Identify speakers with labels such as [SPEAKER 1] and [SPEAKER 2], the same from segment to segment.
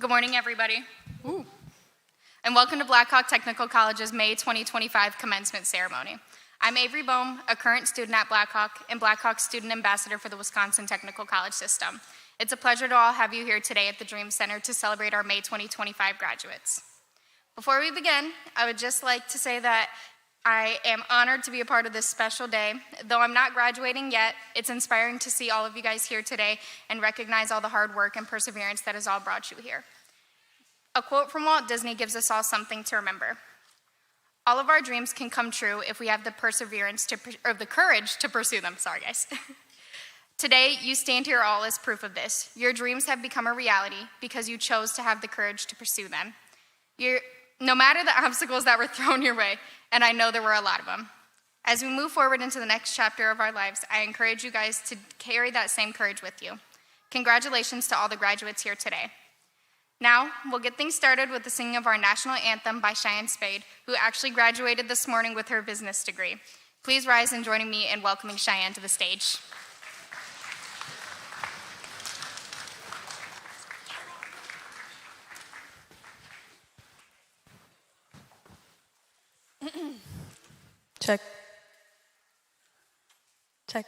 [SPEAKER 1] Good morning, everybody. Ooh. And welcome to Blackhawk Technical College's May 2025 Commencement Ceremony. I'm Avery Bohm, a current student at Blackhawk and Blackhawk Student Ambassador for the Wisconsin Technical College System. It's a pleasure to all have you here today at the Dream Center to celebrate our May 2025 graduates. Before we begin, I would just like to say that I am honored to be a part of this special day. Though I'm not graduating yet, it's inspiring to see all of you guys here today and recognize all the hard work and perseverance that has all brought you here. A quote from Walt Disney gives us all something to remember. All of our dreams can come true if we have the the courage to pursue them. Sorry, guys. Today, you stand here all as proof of this. Your dreams have become a reality because you chose to have the courage to pursue them. No matter the obstacles that were thrown your way, and I know there were a lot of them. As we move forward into the next chapter of our lives, I encourage you guys to carry that same courage with you. Congratulations to all the graduates here today. Now, we'll get things started with the singing of our national anthem by Cheyenne Spade, who actually graduated this morning with her business degree. Please rise in joining me in welcoming Cheyenne to the stage.
[SPEAKER 2] Check. Check.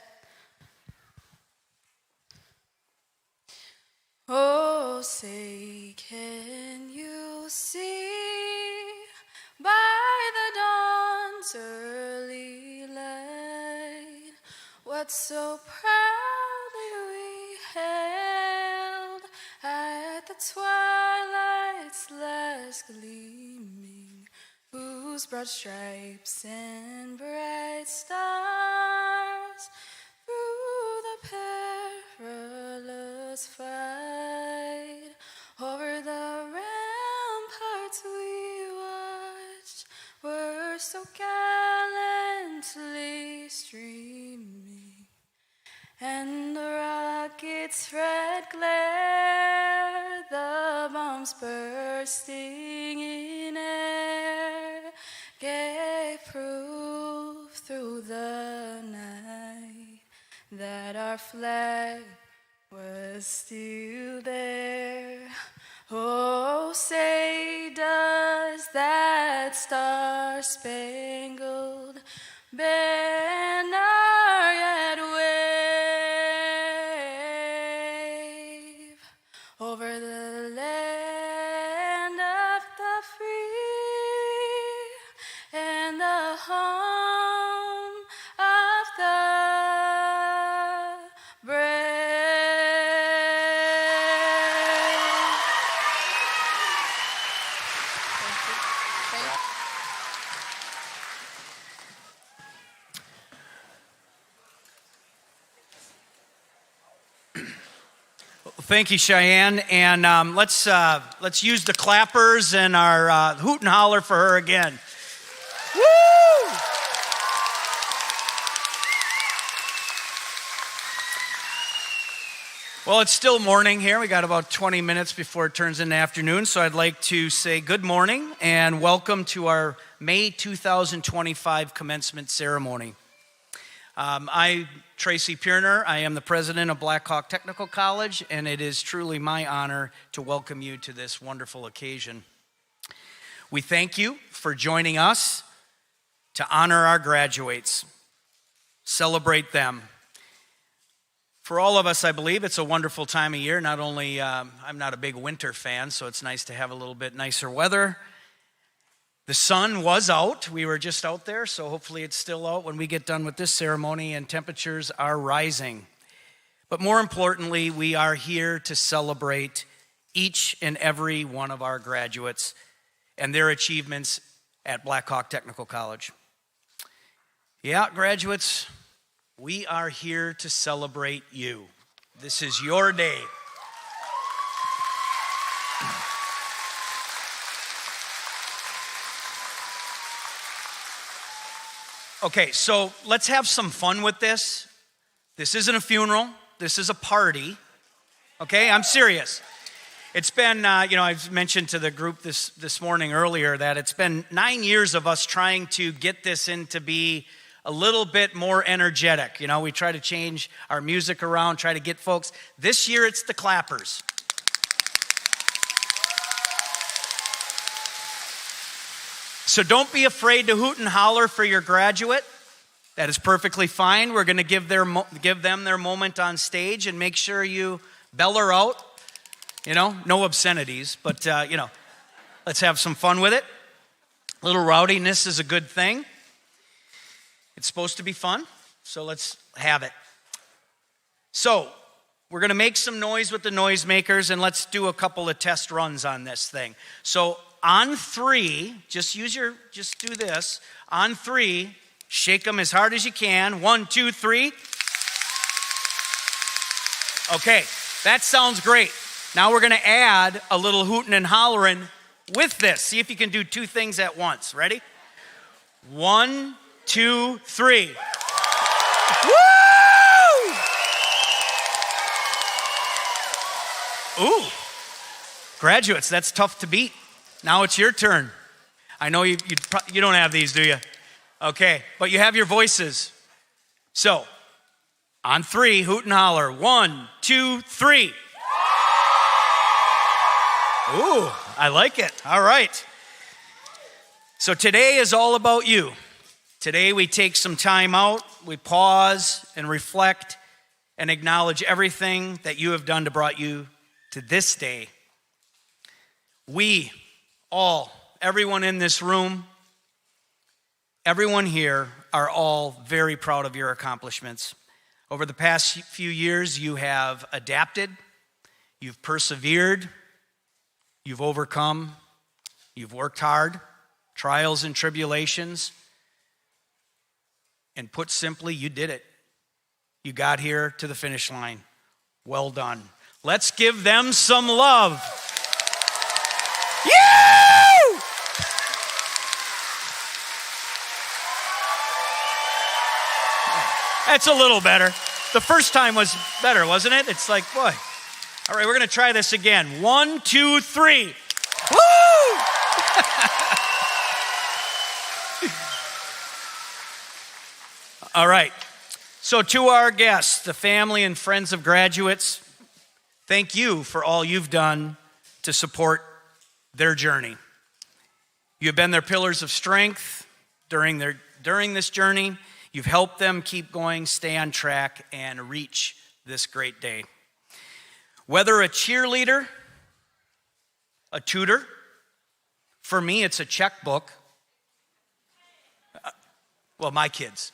[SPEAKER 2] Oh, say, can you see by the dawn's early light what so proudly we hailed at the twilight's last gleaming, whose broad stripes and bright stars through the perilous fight over the ramparts we watched were so gallantly streaming, and the rocket's red glare, the bombs bursting in air, gave proof through the night that our flag was still there. Oh, say, does that star-spangled banner yet wave over the land of the free and the home of the brave?
[SPEAKER 3] Thank you, Cheyenne, and let's use the clappers and our hoot and holler for her again. Woo! Well, it's still morning here. We got about 20 minutes before it turns into afternoon, so I'd like to say good morning and welcome to our May 2025 Commencement Ceremony. I'm Tracy Pierner. I am the president of Blackhawk Technical College, and it is truly my honor to welcome you to this wonderful occasion. We thank you for joining us to honor our graduates, celebrate them. For all of us, I believe it's a wonderful time of year. Not only, I'm not a big winter fan, so it's nice to have a little bit nicer weather. The sun was out. We were just out there, so hopefully it's still out when we get done with this ceremony, and temperatures are rising. But more importantly, we are here to celebrate each and every one of our graduates and their achievements at Blackhawk Technical College. Yeah, graduates, we are here to celebrate you. This is your day. Okay, so let's have some fun with this. This isn't a funeral. This is a party. Okay, I'm serious. It's been, I've mentioned to the group this morning earlier that it's been 9 years of us trying to get this into be a little bit more energetic. You know, we try to change our music around, try to get folks. This year it's the clappers. So don't be afraid to hoot and holler for your graduate. That is perfectly fine. We're going to give them their moment on stage, and make sure you bell her out. No obscenities, but, let's have some fun with it. A little rowdiness is a good thing. It's supposed to be fun, so let's have it. So, we're going to make some noise with the noisemakers, and let's do a couple of test runs on this thing. So, on 3, just do this. On 3, shake them as hard as you can. 1, 2, 3. Okay, that sounds great. Now we're going to add a little hooting and hollering with this. See if you can do 2 things at once. Ready? 1, 2, 3. Woo! Ooh, graduates, that's tough to beat. Now it's your turn. I know you don't have these, do you? Okay, but you have your voices. So, on 3, hoot and holler. 1, 2, 3. Ooh, I like it. All right. So today is all about you. Today we take some time out, we pause and reflect and acknowledge everything that you have done to brought you to this day. We all, everyone in this room, everyone here are all very proud of your accomplishments. Over the past few years, you have adapted, you've persevered, you've overcome, you've worked hard, trials and tribulations, and put simply, you did it. You got here to the finish line. Well done. Let's give them some love. Yeah! That's a little better. The first time was better, wasn't it? It's like, boy. All right, we're going to try this again. 1, 2, 3. Woo! All right. So to our guests, the family and friends of graduates, thank you for all you've done to support their journey. You have been their pillars of strength during this journey. You've helped them keep going, stay on track, and reach this great day. Whether a cheerleader, a tutor, for me it's a checkbook. Well, my kids.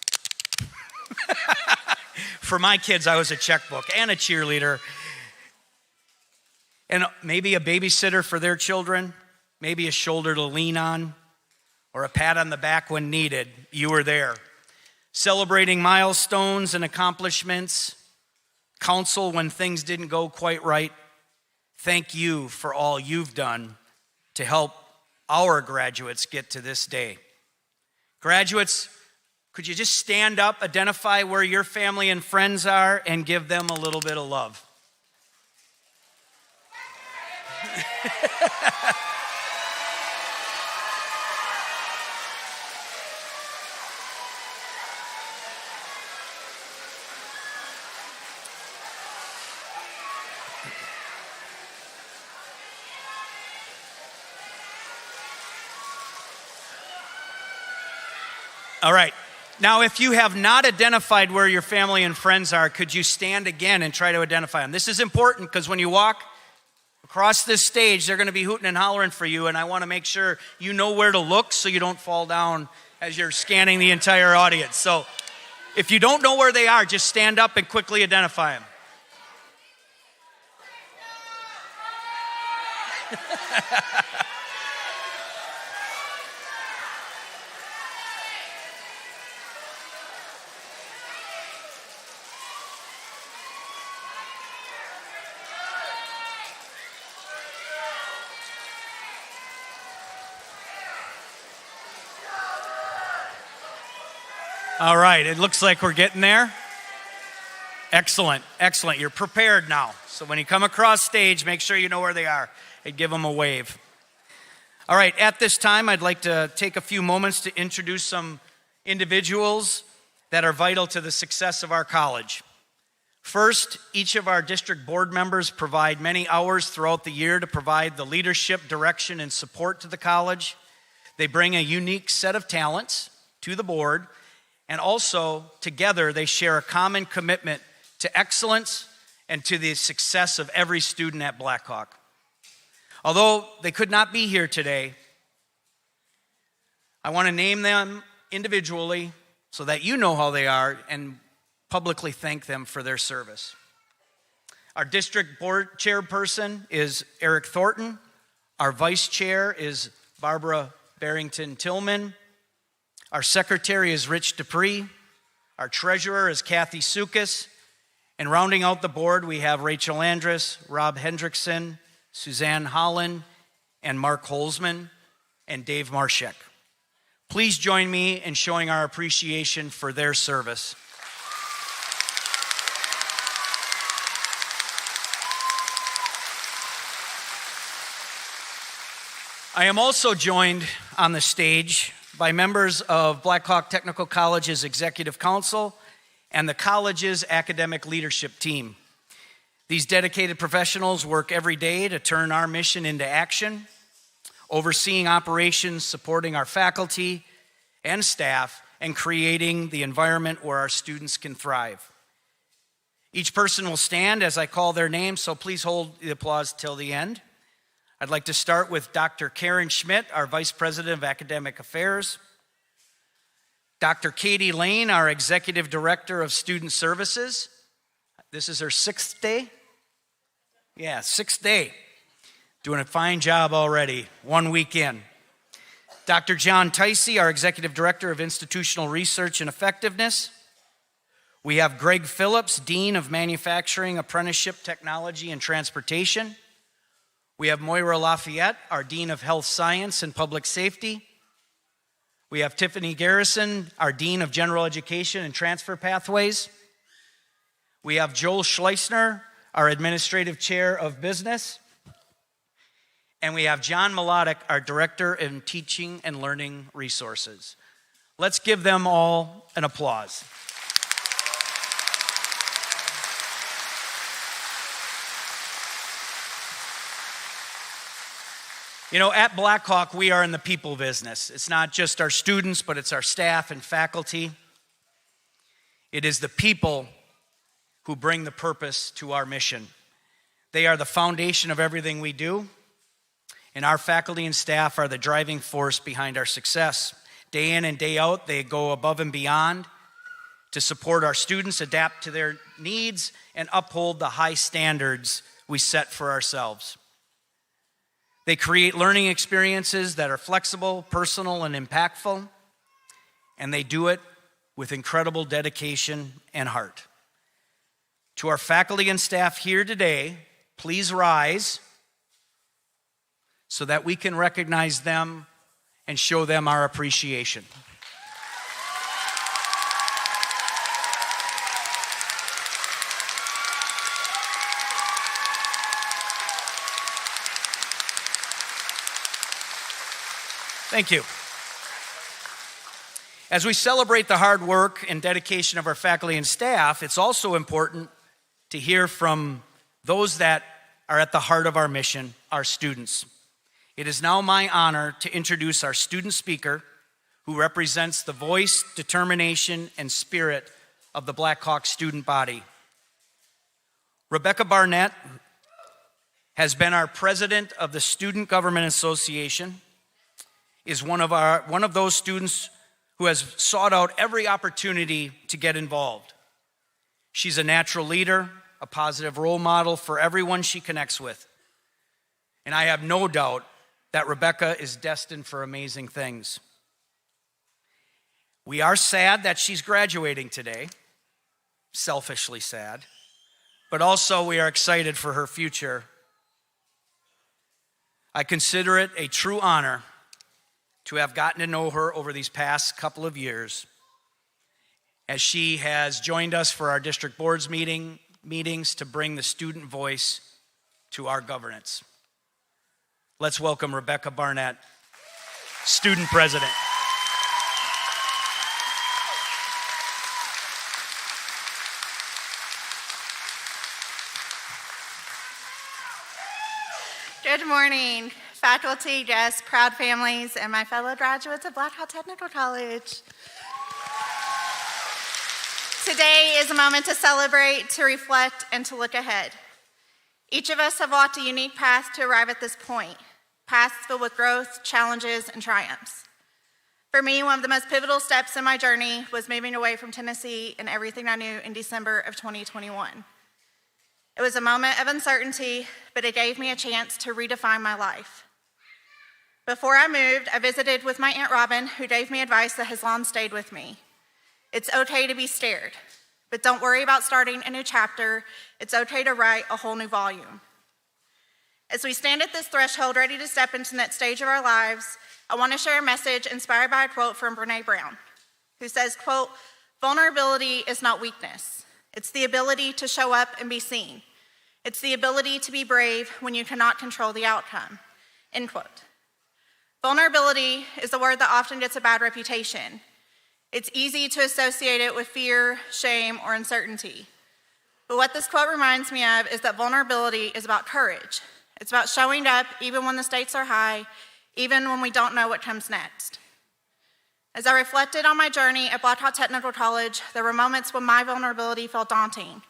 [SPEAKER 3] For my kids, I was a checkbook and a cheerleader. And maybe a babysitter for their children, maybe a shoulder to lean on, or a pat on the back when needed. You were there. Celebrating milestones and accomplishments, counsel when things didn't go quite right. Thank you for all you've done to help our graduates get to this day. Graduates, could you just stand up, identify where your family and friends are, and give them a little bit of love? All right. Now, if you have not identified where your family and friends are, could you stand again and try to identify them? This is important because when you walk across this stage, they're going to be hooting and hollering for you, and I want to make sure you know where to look so you don't fall down as you're scanning the entire audience. So if you don't know where they are, just stand up and quickly identify them. All right, it looks like we're getting there. Excellent, excellent. You're prepared now. So when you come across stage, make sure you know where they are and give them a wave. All right, at this time, I'd like to take a few moments to introduce some individuals that are vital to the success of our college. First, each of our district board members provide many hours throughout the year to provide the leadership, direction, and support to the college. They bring a unique set of talents to the board, and also together they share a common commitment to excellence and to the success of every student at Blackhawk. Although they could not be here today, I want to name them individually so that you know how they are and publicly thank them for their service. Our district board chairperson is Eric Thornton. Our vice chair is Barbara Barrington Tillman. Our secretary is Rich Dupree. Our treasurer is Kathy Sukas. And rounding out the board, we have Rachel Andrus, Rob Hendrickson, Suzanne Holland, and Mark Holzman, and Dave Marshek. Please join me in showing our appreciation for their service. I am also joined on the stage by members of Blackhawk Technical College's Executive Council and the college's academic leadership team. These dedicated professionals work every day to turn our mission into action, overseeing operations, supporting our faculty and staff, and creating the environment where our students can thrive. Each person will stand as I call their name, so please hold the applause till the end. I'd like to start with Dr. Karen Schmidt, our Vice President of Academic Affairs. Dr. Katie Lane, our Executive Director of Student Services. This is her sixth day? Yeah, sixth day. Doing a fine job already, 1 week in. Dr. John Ticey, our Executive Director of Institutional Research and Effectiveness. We have Greg Phillips, Dean of Manufacturing, Apprenticeship, Technology, and Transportation. We have Moira Lafayette, our Dean of Health Science and Public Safety. We have Tiffany Garrison, our Dean of General Education and Transfer Pathways. We have Joel Schleisner, our Administrative Chair of Business. And we have John Melodic, our Director in Teaching and Learning Resources. Let's give them all an applause. You know, at Blackhawk, we are in the people business. It's not just our students, but it's our staff and faculty. It is the people who bring the purpose to our mission. They are the foundation of everything we do, and our faculty and staff are the driving force behind our success. Day in and day out, they go above and beyond to support our students, adapt to their needs, and uphold the high standards we set for ourselves. They create learning experiences that are flexible, personal, and impactful, and they do it with incredible dedication and heart. To our faculty and staff here today, please rise so that we can recognize them and show them our appreciation. Thank you. As we celebrate the hard work and dedication of our faculty and staff, it's also important to hear from those that are at the heart of our mission, our students. It is now my honor to introduce our student speaker, who represents the voice, determination, and spirit of the Blackhawk student body. Rebecca Barnett has been our president of the Student Government Association, is one of those students who has sought out every opportunity to get involved. She's a natural leader, a positive role model for everyone she connects with. And I have no doubt that Rebecca is destined for amazing things. We are sad that she's graduating today, selfishly sad, but also we are excited for her future. I consider it a true honor to have gotten to know her over these past couple of years, as she has joined us for our district boards meetings to bring the student voice to our governance. Let's welcome Rebecca Barnett, student president.
[SPEAKER 1] Good morning.
[SPEAKER 4] faculty, guests, proud families, and my fellow graduates of Black Hawk Technical College. Today is a moment to celebrate, to reflect, and to look ahead. Each of us have walked a unique path to arrive at this point, paths filled with growth, challenges, and triumphs. For me, one of the most pivotal steps in my journey was moving away from Tennessee and everything I knew in December of 2021. It was a moment of uncertainty, but it gave me a chance to redefine my life. Before I moved, I visited with my Aunt Robin, who gave me advice that has long stayed with me. It's okay to be scared, but don't worry about starting a new chapter. It's okay to write a whole new volume. As we stand at this threshold, ready to step into the next stage of our lives, I want to share a message inspired by a quote from Brené Brown, who says, quote, "Vulnerability is not weakness. It's the ability to show up and be seen. It's the ability to be brave when you cannot control the outcome," end quote. Vulnerability is a word that often gets a bad reputation. It's easy to associate it with fear, shame, or uncertainty. But what this quote reminds me of is that vulnerability is about courage. It's about showing up even when the stakes are high, even when we don't know what comes next. As I reflected on my journey at Black Hawk Technical College, there were moments when my vulnerability felt daunting.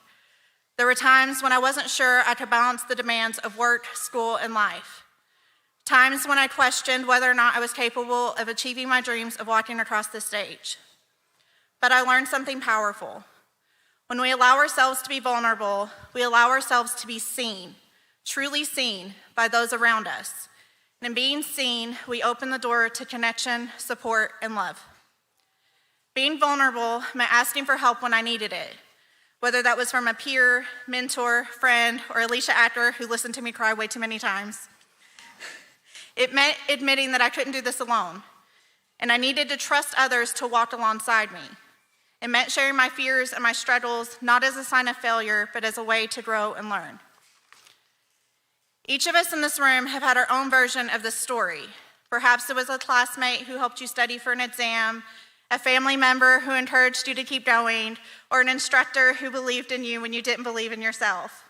[SPEAKER 4] There were times when I wasn't sure I could balance the demands of work, school, and life. Times when I questioned whether or not I was capable of achieving my dreams of walking across the stage. But I learned something powerful. When we allow ourselves to be vulnerable, we allow ourselves to be seen, truly seen by those around us. And in being seen, we open the door to connection, support, and love. Being vulnerable meant asking for help when I needed it, whether that was from a peer, mentor, friend, or Alicia Acker, who listened to me cry way too many times. It meant admitting that I couldn't do this alone, and I needed to trust others to walk alongside me. It meant sharing my fears and my struggles, not as a sign of failure, but as a way to grow and learn. Each of us in this room have had our own version of this story. Perhaps it was a classmate who helped you study for an exam, a family member who encouraged you to keep going, or an instructor who believed in you when you didn't believe in yourself.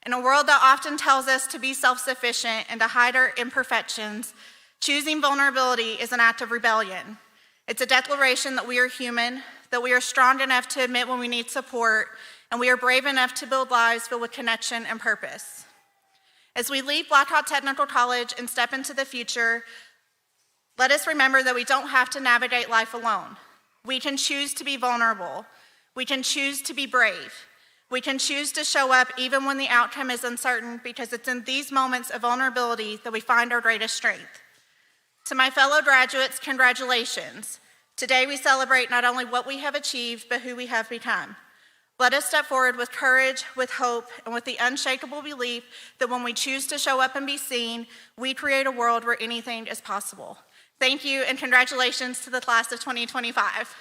[SPEAKER 4] In a world that often tells us to be self-sufficient and to hide our imperfections, choosing vulnerability is an act of rebellion. It's a declaration that we are human, that we are strong enough to admit when we need support, and we are brave enough to build lives filled with connection and purpose. As we leave Black Hawk Technical College and step into the future, let us remember that we don't have to navigate life alone. We can choose to be vulnerable. We can choose to be brave. We can choose to show up even when the outcome is uncertain, because it's in these moments of vulnerability that we find our greatest strength. To my fellow graduates, congratulations. Today we celebrate not only what we have achieved, but who we have become. Let us step forward with courage, with hope, and with the unshakable belief that when we choose to show up and be seen, we create a world where anything is possible. Thank you, and congratulations to the class of 2025.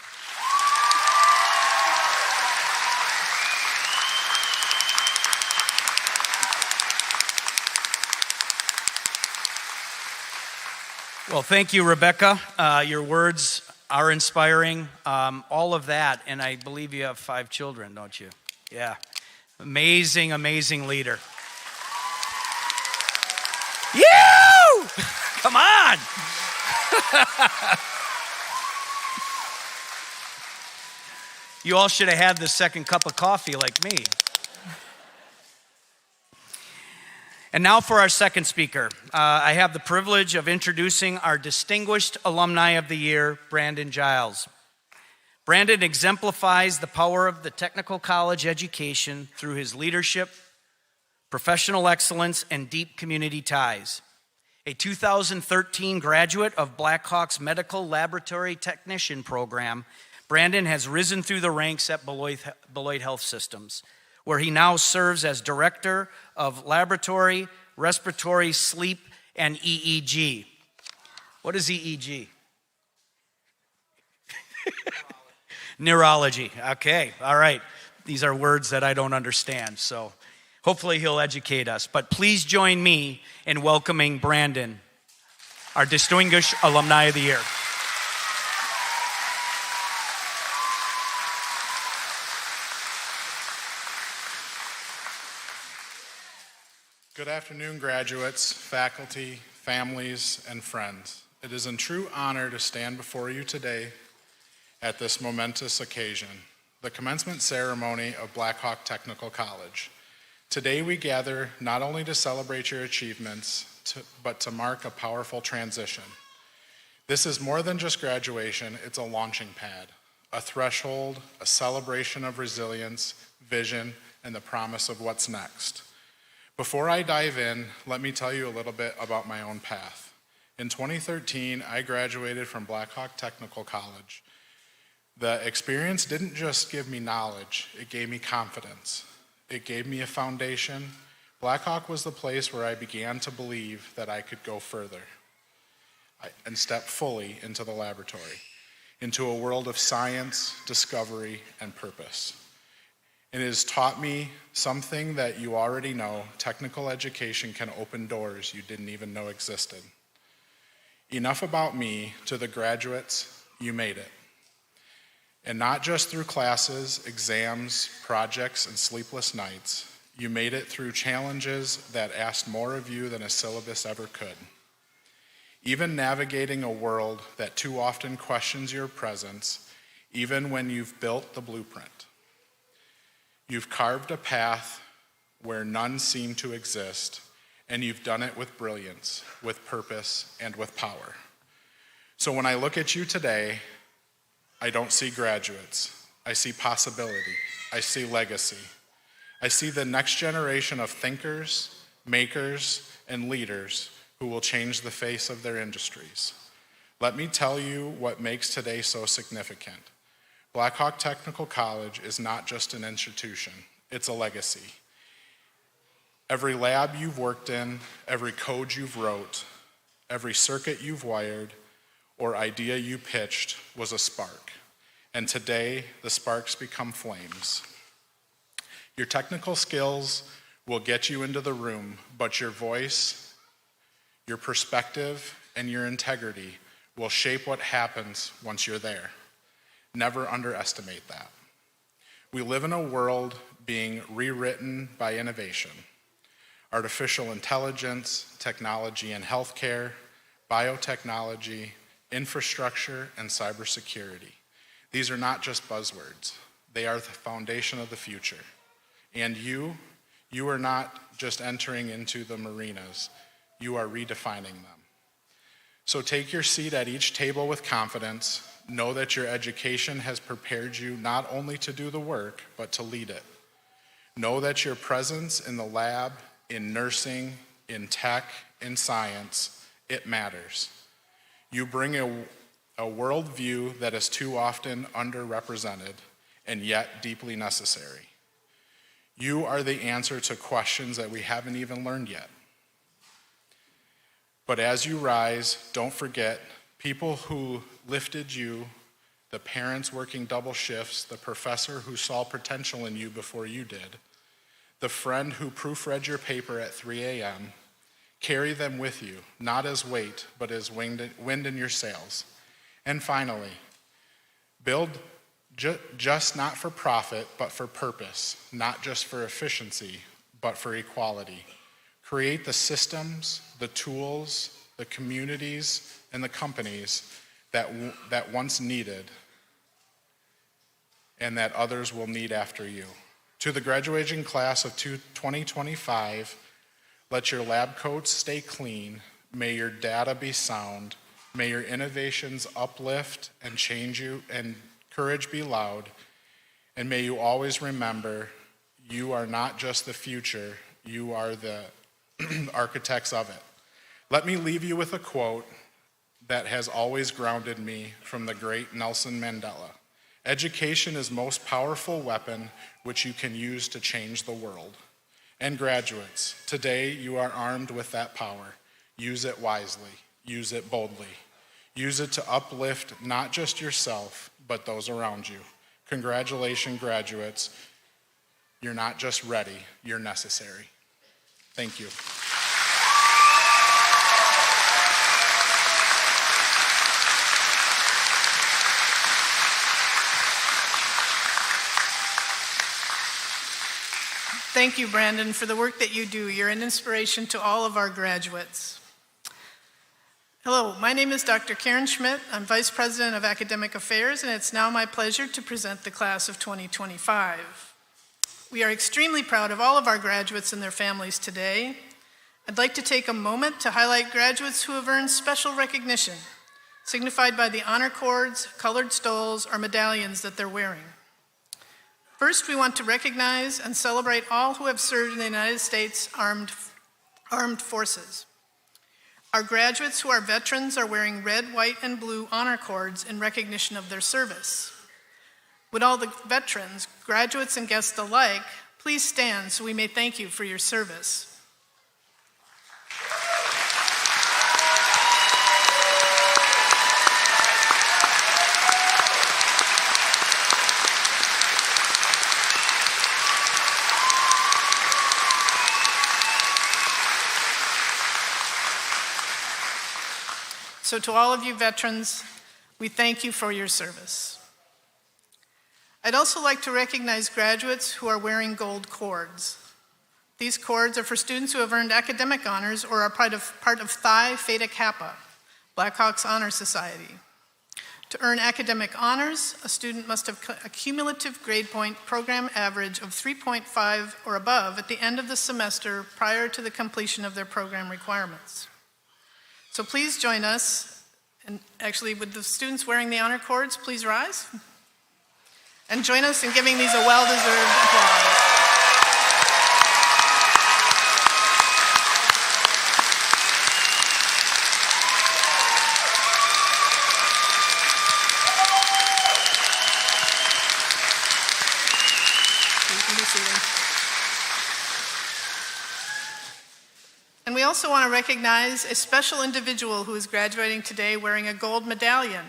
[SPEAKER 3] Well, thank you, Rebecca. Your words are inspiring, all of that, and I believe you have 5 children, don't you? Yeah. Amazing, amazing leader. You! Come on! You all should have had the second cup of coffee like me. And now for our second speaker. I have the privilege of introducing our distinguished alumni of the year, Brandon Giles. Brandon exemplifies the power of the technical college education through his leadership, professional excellence, and deep community ties. A 2013 graduate of Black Hawk's Medical Laboratory Technician program, Brandon has risen through the ranks at Beloit Health Systems, where he now serves as Director of Laboratory, Respiratory, Sleep, and EEG. What is EEG? Neurology. Okay, all right. These are words that I don't understand, so hopefully he'll educate us. But please join me in welcoming Brandon, our distinguished alumni of the year.
[SPEAKER 5] Good afternoon, graduates, faculty, families, and friends. It is a true honor to stand before you today at this momentous occasion, the commencement ceremony of Black Hawk Technical College. Today we gather not only to celebrate your achievements, but to mark a powerful transition. This is more than just graduation, it's a launching pad, a threshold, a celebration of resilience, vision, and the promise of what's next. Before I dive in, let me tell you a little bit about my own path. In 2013, I graduated from Black Hawk Technical College. The experience didn't just give me knowledge, it gave me confidence. It gave me a foundation. Black Hawk was the place where I began to believe that I could go further and step fully into the laboratory, into a world of science, discovery, and purpose. It has taught me something that you already know: technical education can open doors you didn't even know existed. Enough about me. To the graduates, you made it. And not just through classes, exams, projects, and sleepless nights. You made it through challenges that asked more of you than a syllabus ever could. Even navigating a world that too often questions your presence, even when you've built the blueprint. You've carved a path where none seem to exist, and you've done it with brilliance, with purpose, and with power. So when I look at you today, I don't see graduates. I see possibility. I see legacy. I see the next generation of thinkers, makers, and leaders who will change the face of their industries. Let me tell you what makes today so significant. Black Hawk Technical College is not just an institution, it's a legacy. Every lab you've worked in, every code you've wrote, every circuit you've wired, or idea you pitched was a spark. And today, the sparks become flames. Your technical skills will get you into the room, but your voice, your perspective, and your integrity will shape what happens once you're there. Never underestimate that. We live in a world being rewritten by innovation. Artificial intelligence, technology in healthcare, biotechnology, infrastructure, and cybersecurity. These are not just buzzwords. They are the foundation of the future. And you are not just entering into the marinas, you are redefining them. So take your seat at each table with confidence. Know that your education has prepared you not only to do the work, but to lead it. Know that your presence in the lab, in nursing, in tech, in science, it matters. You bring a worldview that is too often underrepresented and yet deeply necessary. You are the answer to questions that we haven't even learned yet. But as you rise, don't forget people who lifted you, the parents working double shifts, the professor who saw potential in you before you did, the friend who proofread your paper at 3 a.m., carry them with you, not as weight, but as wind in your sails. And finally, build just not for profit, but for purpose, not just for efficiency, but for equality. Create the systems, the tools, the communities, and the companies that once needed and that others will need after you. To the graduating class of 2025, let your lab coats stay clean. May your data be sound. May your innovations uplift and change you, and courage be loud. And may you always remember, you are not just the future, you are the architects of it. Let me leave you with a quote that has always grounded me from the great Nelson Mandela. Education is most powerful weapon which you can use to change the world. And graduates, today you are armed with that power. Use it wisely, use it boldly. Use it to uplift not just yourself, but those around you. Congratulations, graduates. You're not just ready, you're necessary. Thank you.
[SPEAKER 6] Thank Thank you, Brandon, for the work that you do. You're an inspiration to all of our graduates. Hello, my name is Dr. Karen Schmidt. I'm Vice President of Academic Affairs, and it's now my pleasure to present the class of 2025. We are extremely proud of all of our graduates and their families today. I'd like to take a moment to highlight graduates who have earned special recognition, signified by the honor cords, colored stoles, or medallions that they're wearing. First, we want to recognize and celebrate all who have served in the United States Armed Forces. Our graduates who are veterans are wearing red, white, and blue honor cords in recognition of their service. Would all the veterans, graduates, and guests alike, please stand so we may thank you for your service. So to all of you veterans, we thank you for your service. I'd also like to recognize graduates who are wearing gold cords. These cords are for students who have earned academic honors or are part of Phi Theta Kappa, Blackhawks Honor Society. To earn academic honors, a student must have a cumulative grade point program average of 3.5 or above at the end of the semester prior to the completion of their program requirements. So please join us, and actually with the students wearing the honor cords, please rise. And join us in giving these a well-deserved applause. You can be seated. And we also want to recognize a special individual who is graduating today wearing a gold medallion.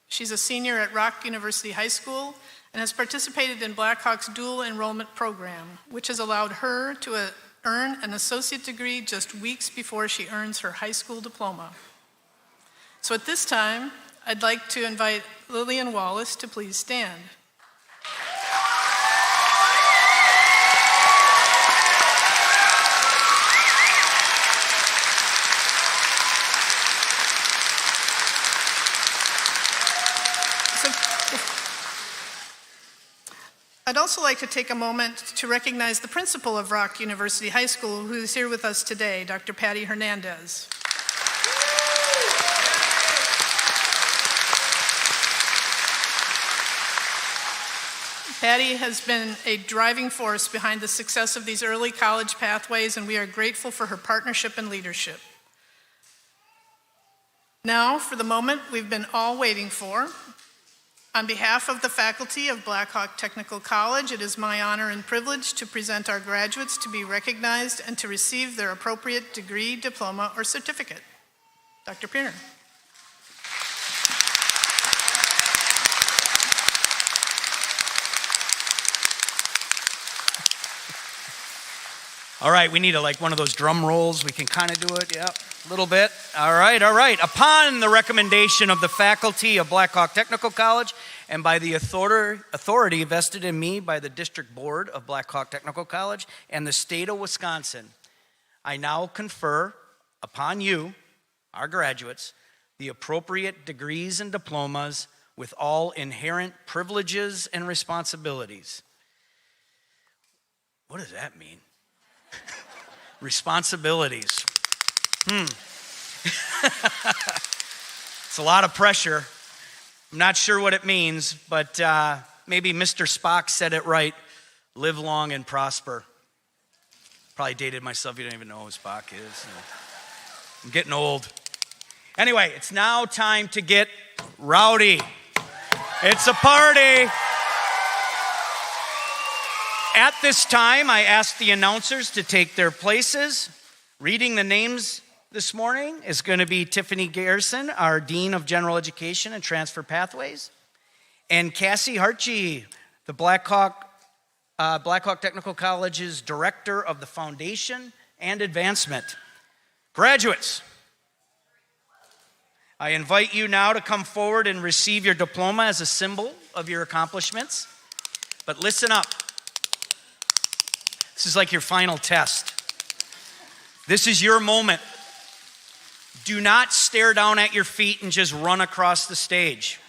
[SPEAKER 6] She's a senior at Rock University High School and has participated in Blackhawks' dual enrollment program, which has allowed her to earn an associate degree just weeks before she earns her high school diploma. So at this time, I'd like to invite Lillian Wallace to please stand. I'd also like to take a moment to recognize the principal of Rock University High School, who is here with us today, Dr. Patty Hernandez. Patty has been a driving force behind the success of these early college pathways, and we are grateful for her partnership and leadership. Now, for the moment we've been all waiting for. On behalf of the faculty of Blackhawk Technical College, it is my honor and privilege to present our graduates to be recognized and to receive their appropriate degree, diploma, or certificate. Dr. Pierre.
[SPEAKER 3] All right, we need one of those drum rolls. We can kind of do it, yeah, a little bit. All right. Upon the recommendation of the faculty of Blackhawk Technical College and by the authority vested in me by the District Board of Blackhawk Technical College and the state of Wisconsin, I now confer upon you, our graduates, the appropriate degrees and diplomas with all inherent privileges and responsibilities. What does that mean? Responsibilities. It's a lot of pressure. I'm not sure what it means, but maybe Mr. Spock said it right. Live long and prosper. Probably dated myself. You don't even know who Spock is. I'm getting old. Anyway, it's now time to get rowdy. It's a party. At this time, I ask the announcers to take their places. Reading the names this morning is going to be Tiffany Garrison, our Dean of General Education and Transfer Pathways, and Cassie Hartje, the Blackhawk Technical College's Director of the Foundation and Advancement. Graduates, I invite you now to come forward and receive your diploma as a symbol of your accomplishments. But listen up. This is like your final test. This is your moment. Do not stare down at your feet and just run across the stage.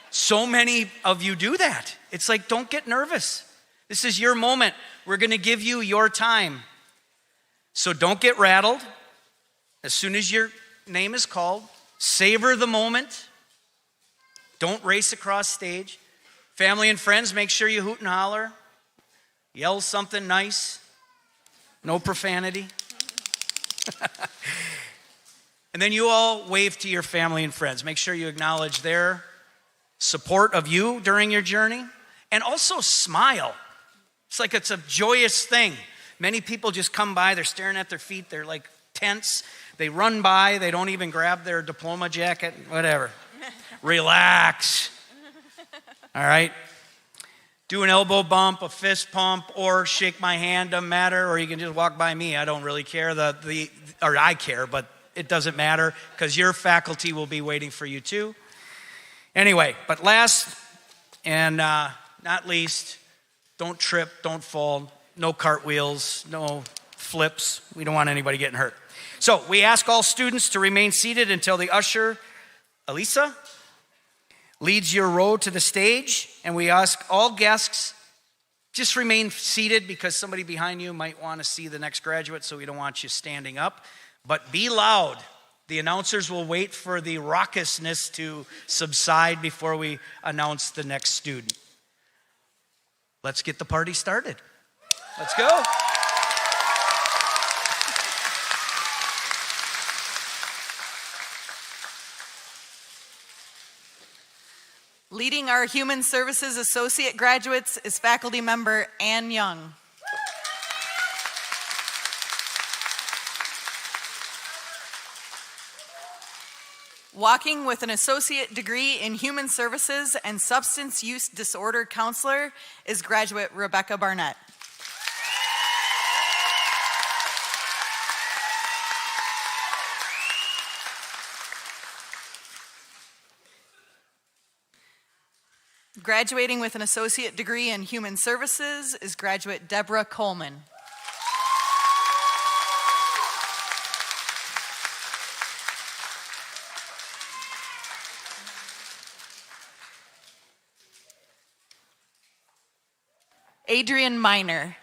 [SPEAKER 3] So many of you do that. It's like, don't get nervous. This is your moment. We're going to give you your time. So don't get rattled. As soon as your name is called, savor the moment. Don't race across stage. Family and friends, make sure you hoot and holler. Yell something nice. No profanity. And then you all wave to your family and friends. Make sure you acknowledge their support of you during your journey. And also smile. It's like it's a joyous thing. Many people just come by, they're staring at their feet, they're like tense. They run by, they don't even grab their diploma jacket, whatever. Relax. All right? Do an elbow bump, a fist pump, or shake my hand, doesn't matter, or you can just walk by me. I don't really care. Or I care, but it doesn't matter because your faculty will be waiting for you too. Anyway, but last and not least, don't trip, don't fall, no cartwheels, no flips. We don't want anybody getting hurt. So we ask all students to remain seated until the usher, Elisa, leads your row to the stage. And we ask all guests, just remain seated because somebody behind you might want to see the next graduate, so we don't want you standing up. But be loud. The announcers will wait for the raucousness to subside before we announce the next student. Let's get the party started. Let's go.
[SPEAKER 2] Leading our Human Services Associate graduates is faculty member Ann Young. Walking with an associate degree in Human Services and Substance Use Disorder Counselor is graduate Rebecca Barnett. Graduating with an associate degree in Human Services is graduate Deborah Coleman. Adrian Miner.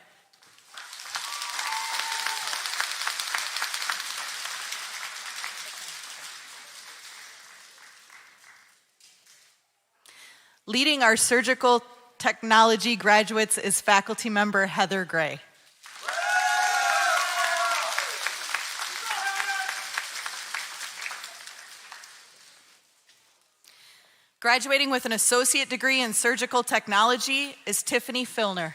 [SPEAKER 2] Leading our surgical technology graduates is faculty member Heather Gray. Graduating with an associate degree in surgical technology is Tiffany Filner.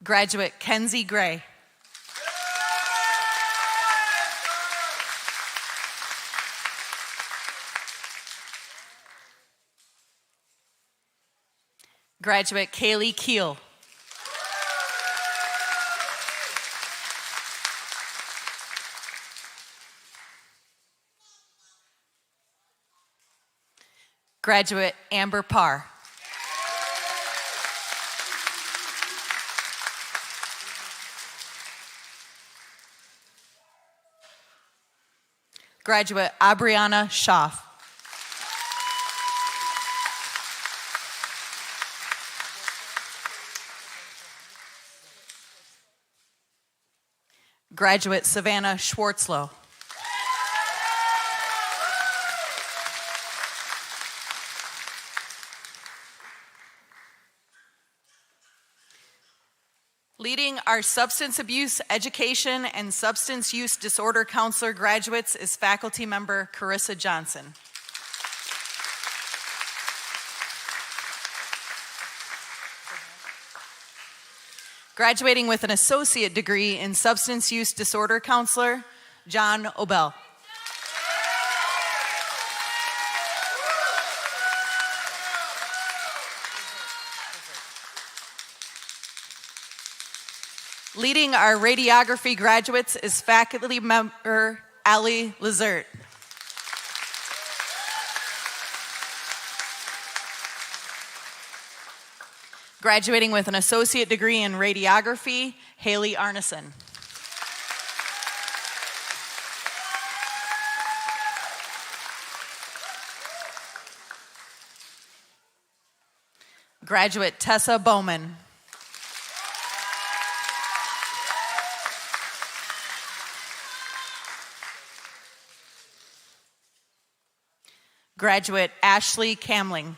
[SPEAKER 2] Graduate Kenzie Gray. Graduate Kaylee Keel. Graduate Amber Parr. Graduate Abriana Schaff. Graduate Savannah Schwartzlow. Leading our substance abuse education and substance use disorder counselor graduates is faculty member Carissa Johnson. Graduating with an associate degree in substance use disorder counselor, John Obel. Leading our radiography graduates is faculty member Allie Lazert. Graduating with an associate degree in radiography, Haley Arneson. Graduate Tessa Bowman. Graduate Ashley Camling.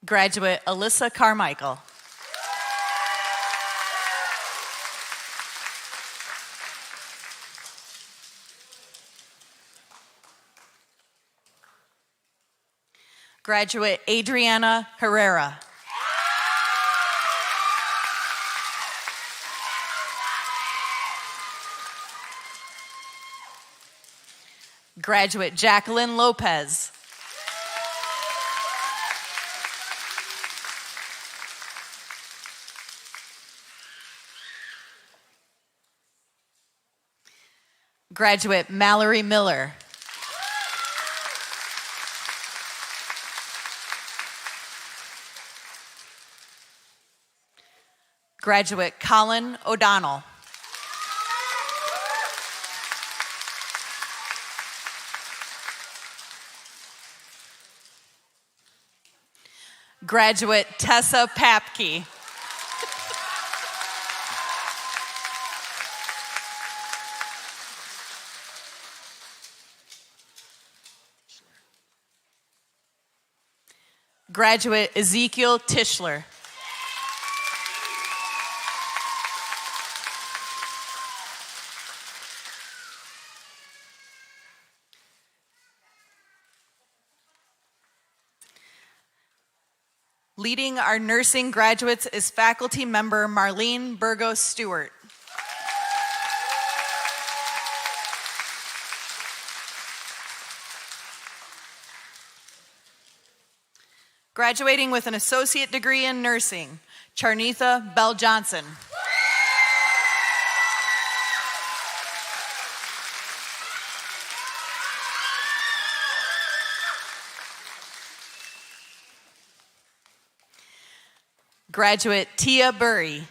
[SPEAKER 2] Graduate Alyssa Carmichael. Graduate Adriana Herrera. Graduate Jacqueline Lopez. Graduate Mallory Miller. Graduate Colin O'Donnell. Graduate Tessa Papke. Graduate Ezekiel Tischler. Leading our nursing graduates is faculty member Marlene Burgos Stewart. Graduating with an associate degree in nursing, Charnitha Bell Johnson. Graduate Tia Burry.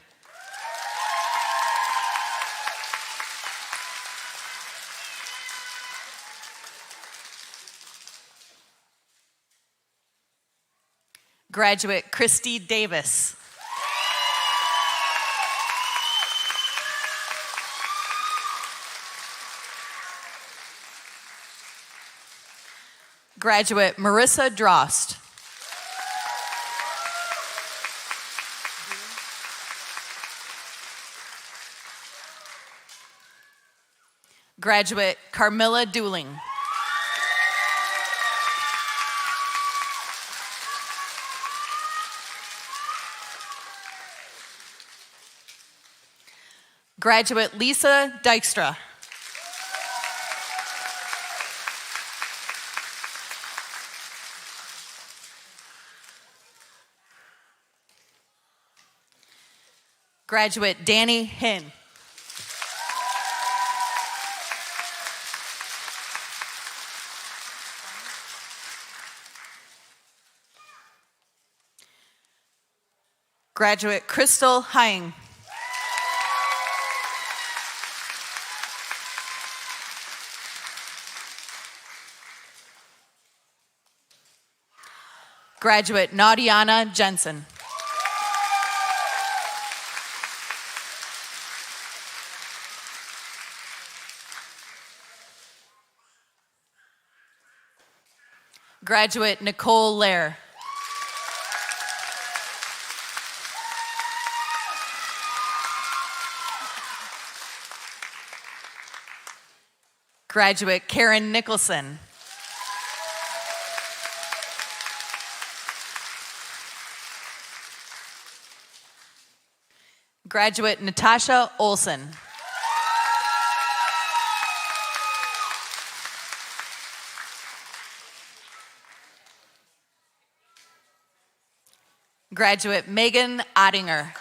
[SPEAKER 2] Graduate Christy Davis. Graduate Marissa Drost. Graduate Carmilla Dooling. Graduate Lisa Dykstra. Graduate Danny Hinn. Graduate Crystal Hine. Graduate Nadiana Jensen. Graduate Nicole Lair. Graduate Karen Nicholson. Graduate Natasha Olson. Graduate Megan Ottinger.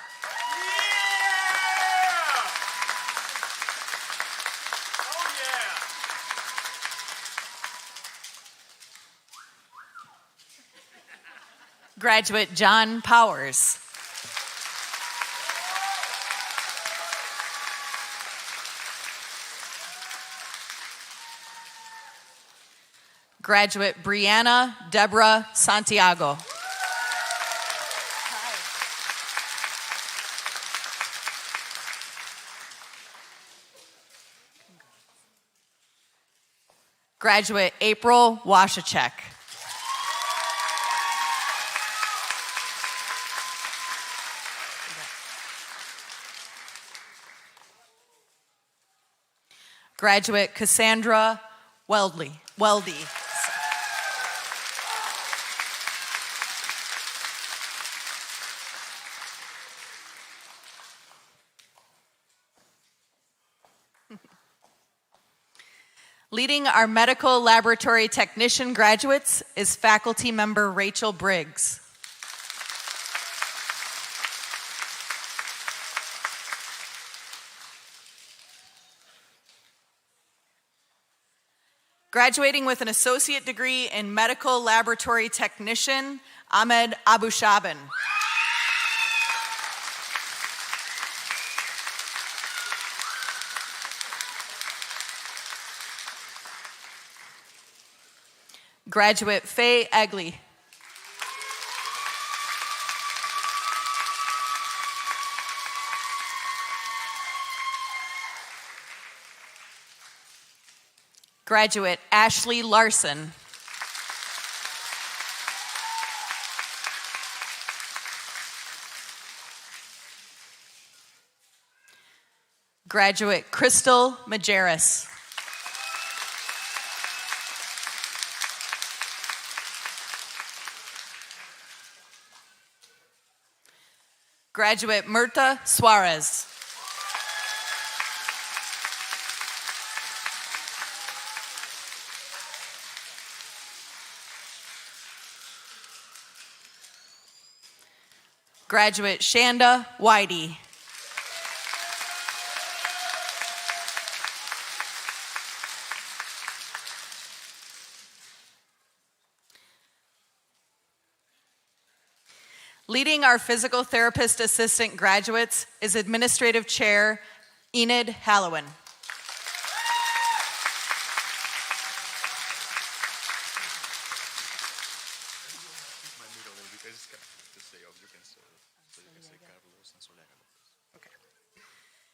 [SPEAKER 2] Graduate John Powers. Graduate Brianna Deborah Santiago. Graduate April Washachek. Graduate Cassandra Weldy. Leading our medical laboratory technician graduates is faculty member Rachel Briggs. Graduating with an associate degree in medical laboratory technician, Ahmed Abushaban. Graduate Faye Egley. Graduate Ashley Larson. Graduate Crystal Majerus. Graduate Myrta Suarez. Graduate Shanda Whitey. Leading our physical therapist assistant graduates is Administrative Chair Enid Hallowen.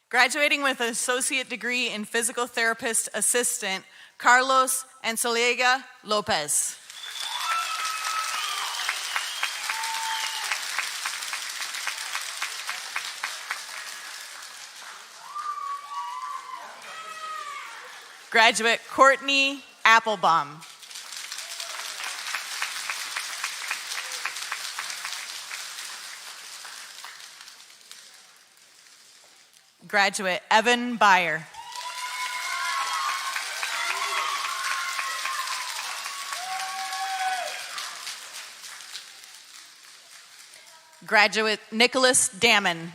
[SPEAKER 2] Graduating with an associate degree in physical therapist assistant, Carlos Anseliega Lopez. Graduate Courtney Applebaum. Graduate Evan Byer. Graduate Nicholas Damon.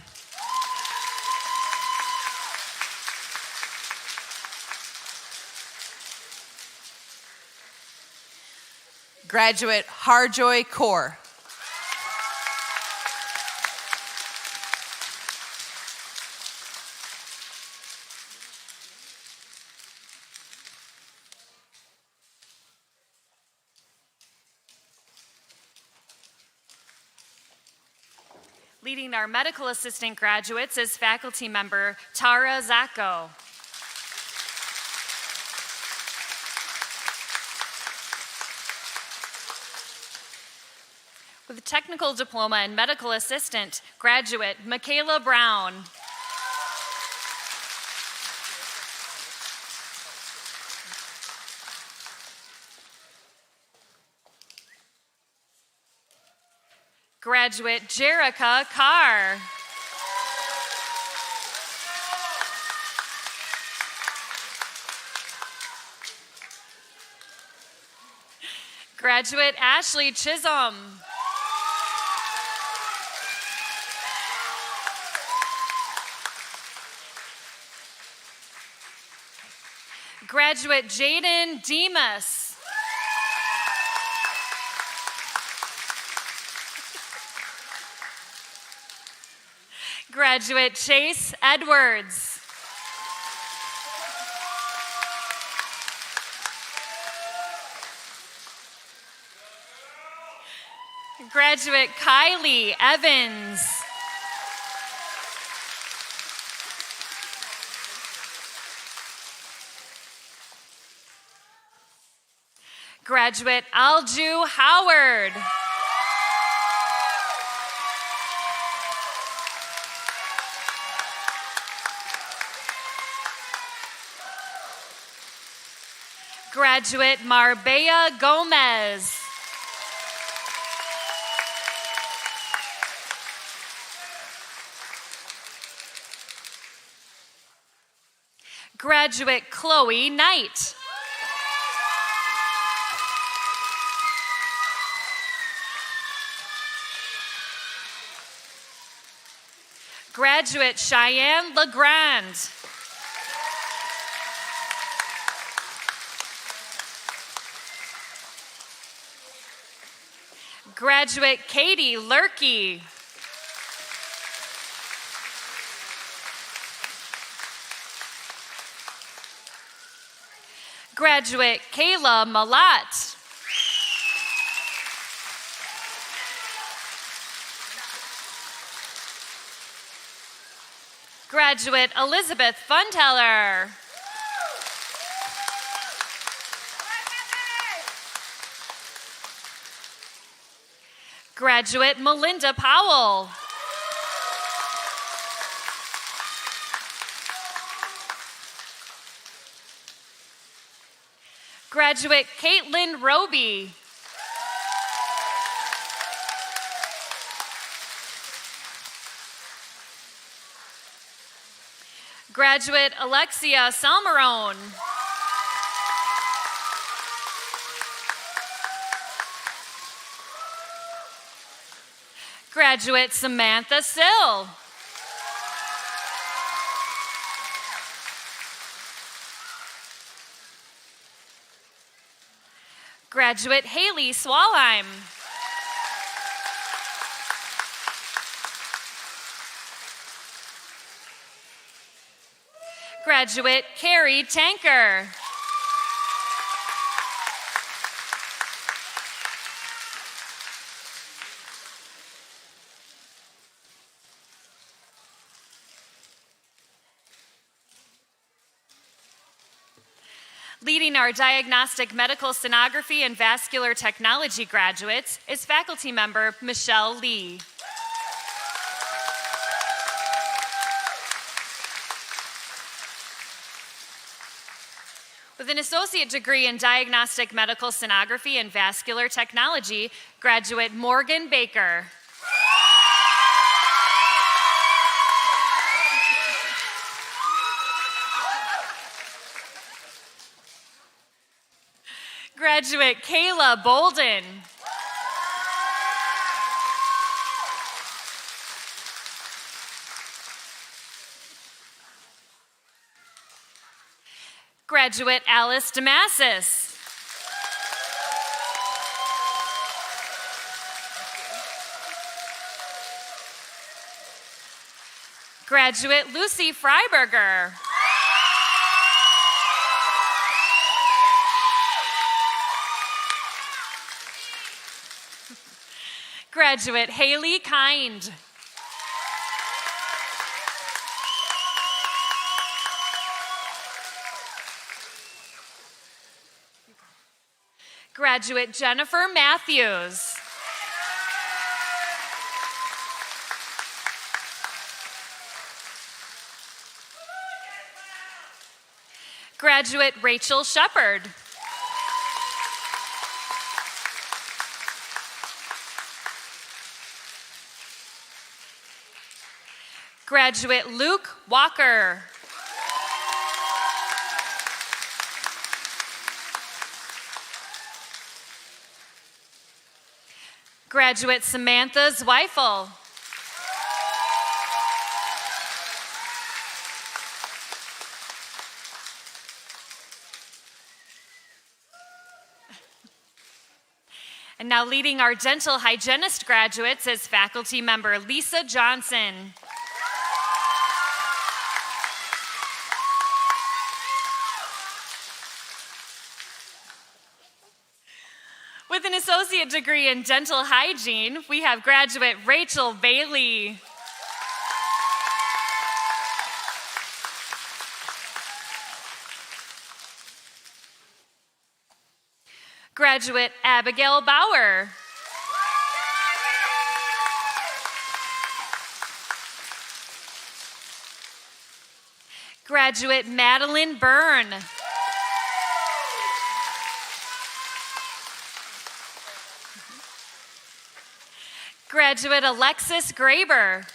[SPEAKER 2] Graduate Harjoy Kaur.
[SPEAKER 7] Leading our medical assistant graduates is faculty member Tara Zacco. With a technical diploma in medical assistant, graduate Michaela Brown. Graduate Jerica Carr. Graduate Ashley Chisholm. Graduate Jaden Demas. Graduate Chase Edwards. Graduate Kylie Evans. Graduate Alju Howard. Graduate Marbella Gomez. Graduate Chloe Knight. Graduate Cheyenne LeGrand. Graduate Katie Lurkey. Graduate Kayla Malat. Graduate Elizabeth Funteller. Graduate Melinda Powell. Graduate Caitlin Roby. Graduate Alexia Salmarone. Graduate Samantha Sill. Graduate Haley Swalheim. Graduate Carrie Tanker. Leading our diagnostic medical sonography and vascular technology graduates is faculty member Michelle Lee. With an associate degree in diagnostic medical sonography and vascular technology, graduate Morgan Baker. Graduate Kayla Bolden. Graduate Alice Damasis. Graduate Lucy Freiberger. Graduate Haley Kind. Graduate Jennifer Matthews. Graduate Rachel Shepard. Graduate Luke Walker. Graduate Samantha Zweifel. And now leading our dental hygienist graduates is faculty member Lisa Johnson. With an associate degree in dental hygiene, we have graduate Rachel Bailey. Graduate Abigail Bauer. Graduate Madeline Byrne. Graduate Alexis Graber.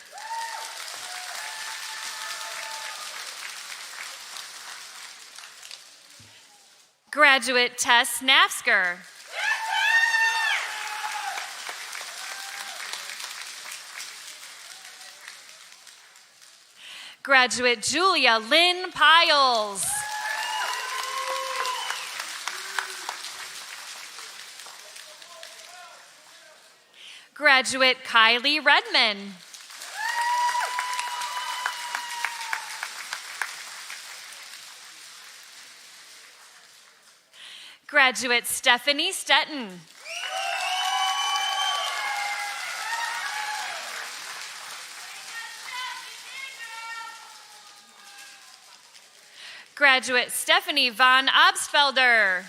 [SPEAKER 7] Graduate Tess Nafsker. Graduate Julia Lynn Piles. Graduate Kylie Redman. Graduate Stephanie Stetton. Graduate Stephanie von Obsfelder.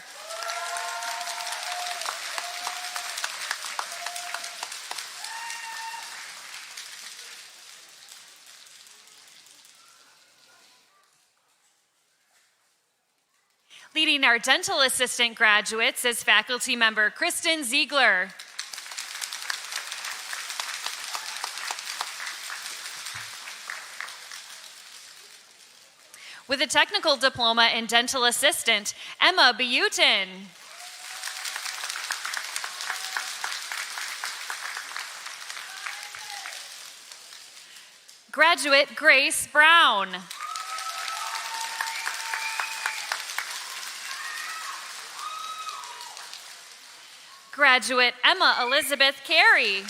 [SPEAKER 7] Leading our dental assistant graduates is faculty member Kristen Ziegler. With a technical diploma in dental assistant, Emma Butin. Graduate Grace Brown. Graduate Emma Elizabeth Carey.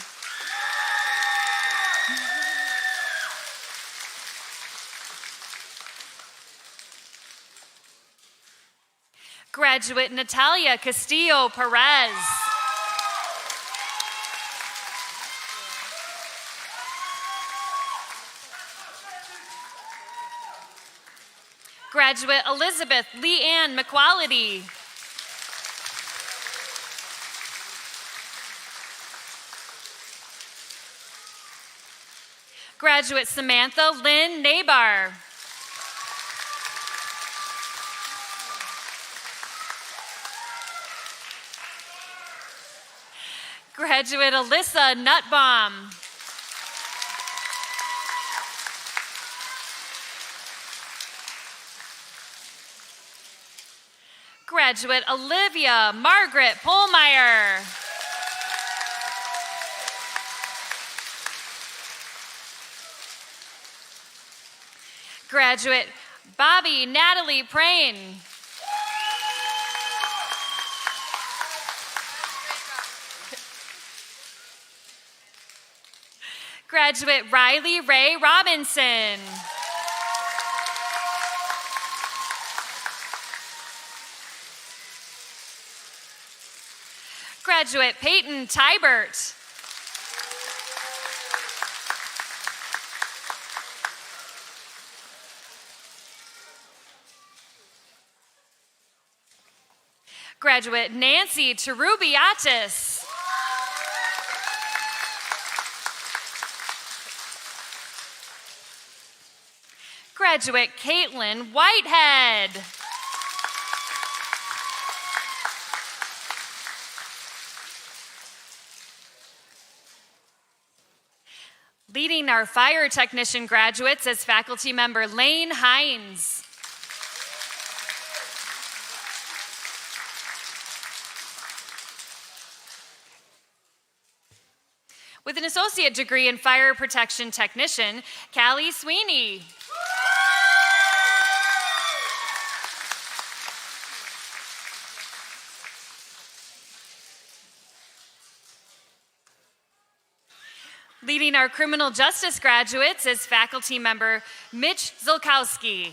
[SPEAKER 7] Graduate Natalia Castillo Perez. Graduate Elizabeth Leanne McQuality. Graduate Samantha Lynn Nabar. Graduate Alyssa Nutbaum. Graduate Olivia Margaret Polmeyer. Graduate Bobby Natalie Prain. Graduate Riley Ray Robinson. Graduate Peyton Tybert. Graduate Nancy Terubiatis. Graduate Caitlin Whitehead. Leading our fire technician graduates is faculty member Lane Hines. With an associate degree in fire protection technician, Callie Sweeney. Leading our criminal justice graduates is faculty member Mitch Zolkowski.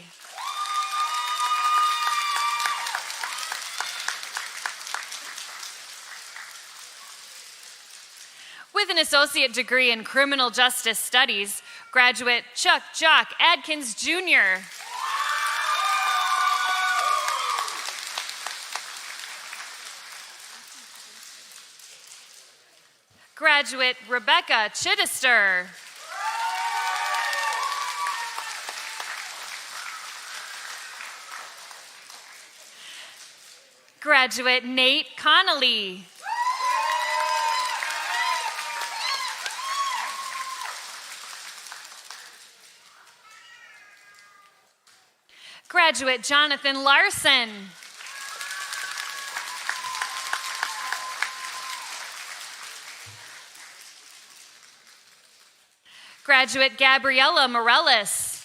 [SPEAKER 7] With an associate degree in criminal justice studies, graduate Chuck Jock Adkins Jr. Graduate Rebecca Chittister. Graduate Nate Connolly. Graduate Jonathan Larson. Graduate Gabriella Morellis.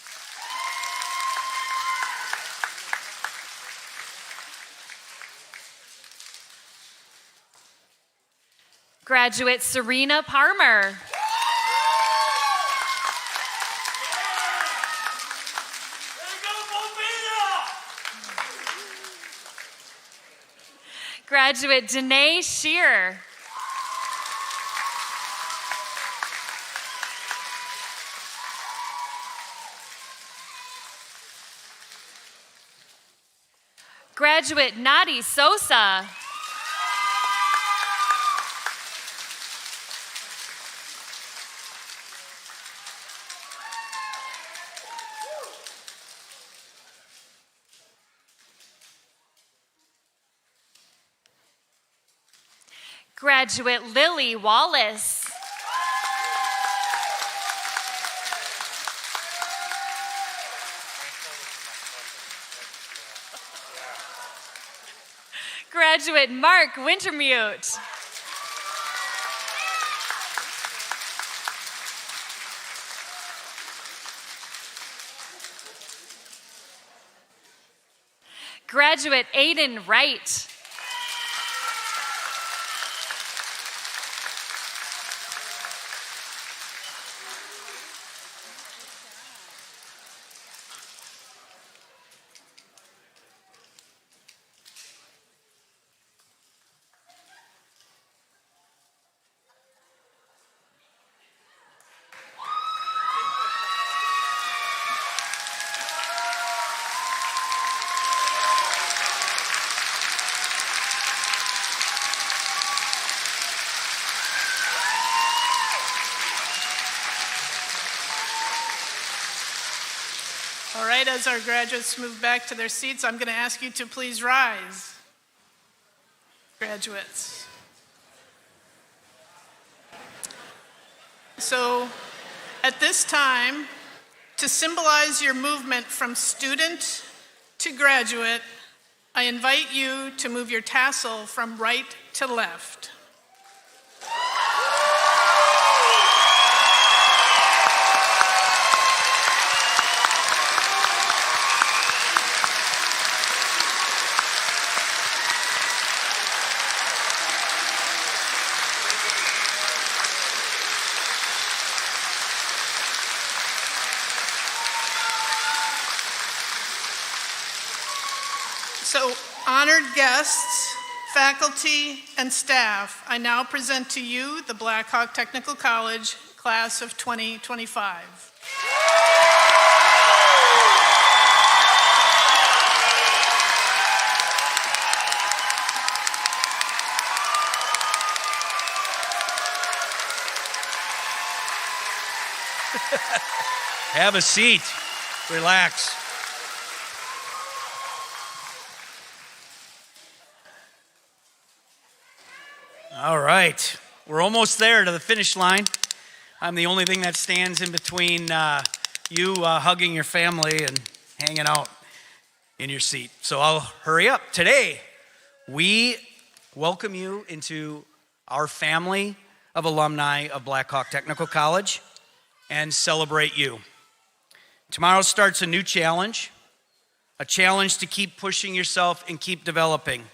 [SPEAKER 7] Graduate Serena Parmer. Graduate Danae Shear. Graduate Nadi Sosa. Graduate Lily Wallace. Graduate Mark Wintermute. Graduate Aiden Wright.
[SPEAKER 6] All right, as our graduates move back to their seats, I'm going to ask you to please rise. Graduates. So, at this time, to symbolize your movement from student to graduate, I invite you to move your tassel from right to left. So, honored guests, faculty, and staff, I now present to you the Blackhawk Technical College class of 2025.
[SPEAKER 3] Have a seat. Relax. All right. We're almost there to the finish line. I'm the only thing that stands in between you hugging your family and hanging out in your seat. So I'll hurry up. Today, we welcome you into our family of alumni of Blackhawk Technical College and celebrate you. Tomorrow starts a new challenge, a challenge to keep pushing yourself and keep developing.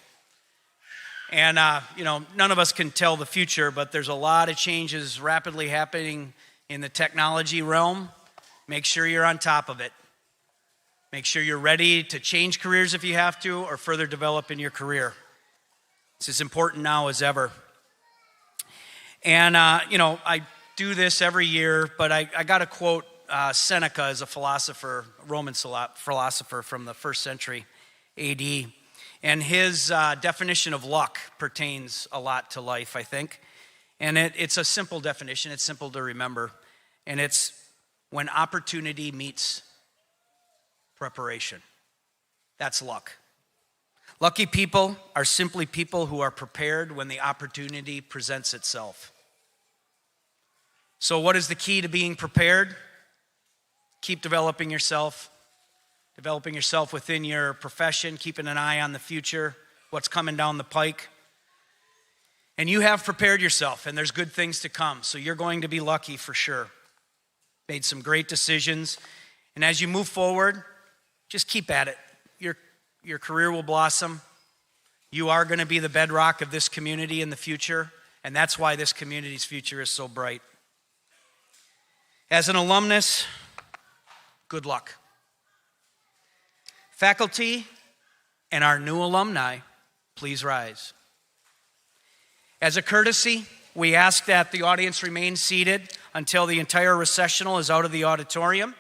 [SPEAKER 3] And, none of us can tell the future, but there's a lot of changes rapidly happening in the technology realm. Make sure you're on top of it. Make sure you're ready to change careers if you have to, or further develop in your career. It's as important now as ever. And, I do this every year, but I got to quote Seneca as a philosopher, Roman philosopher from the 1st century AD. And his definition of luck pertains a lot to life, I think. And it's a simple definition. It's simple to remember. And it's when opportunity meets preparation. That's luck. Lucky people are simply people who are prepared when the opportunity presents itself. So what is the key to being prepared? Keep developing yourself within your profession, keeping an eye on the future, what's coming down the pike. And you have prepared yourself, and there's good things to come. So you're going to be lucky for sure. Made some great decisions. And as you move forward, just keep at it. Your career will blossom. You are going to be the bedrock of this community in the future, and that's why this community's future is so bright. As an alumnus, good luck. Faculty and our new alumni, please rise. As a courtesy, we ask that the audience remain seated until the entire recessional is out of the auditorium.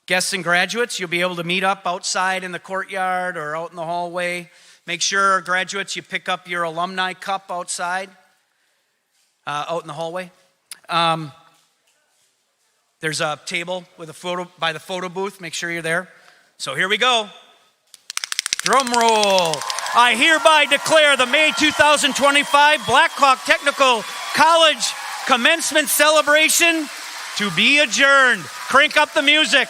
[SPEAKER 3] Guests and graduates, you'll be able to meet up outside in the courtyard or out in the hallway. Make sure, graduates, you pick up your alumni cup outside, out in the hallway. There's a table with a photo by the photo booth. Make sure you're there. So here we go. Drum roll. I hereby declare the May 2025 Blackhawk Technical College Commencement Celebration to be adjourned. Crank up the music.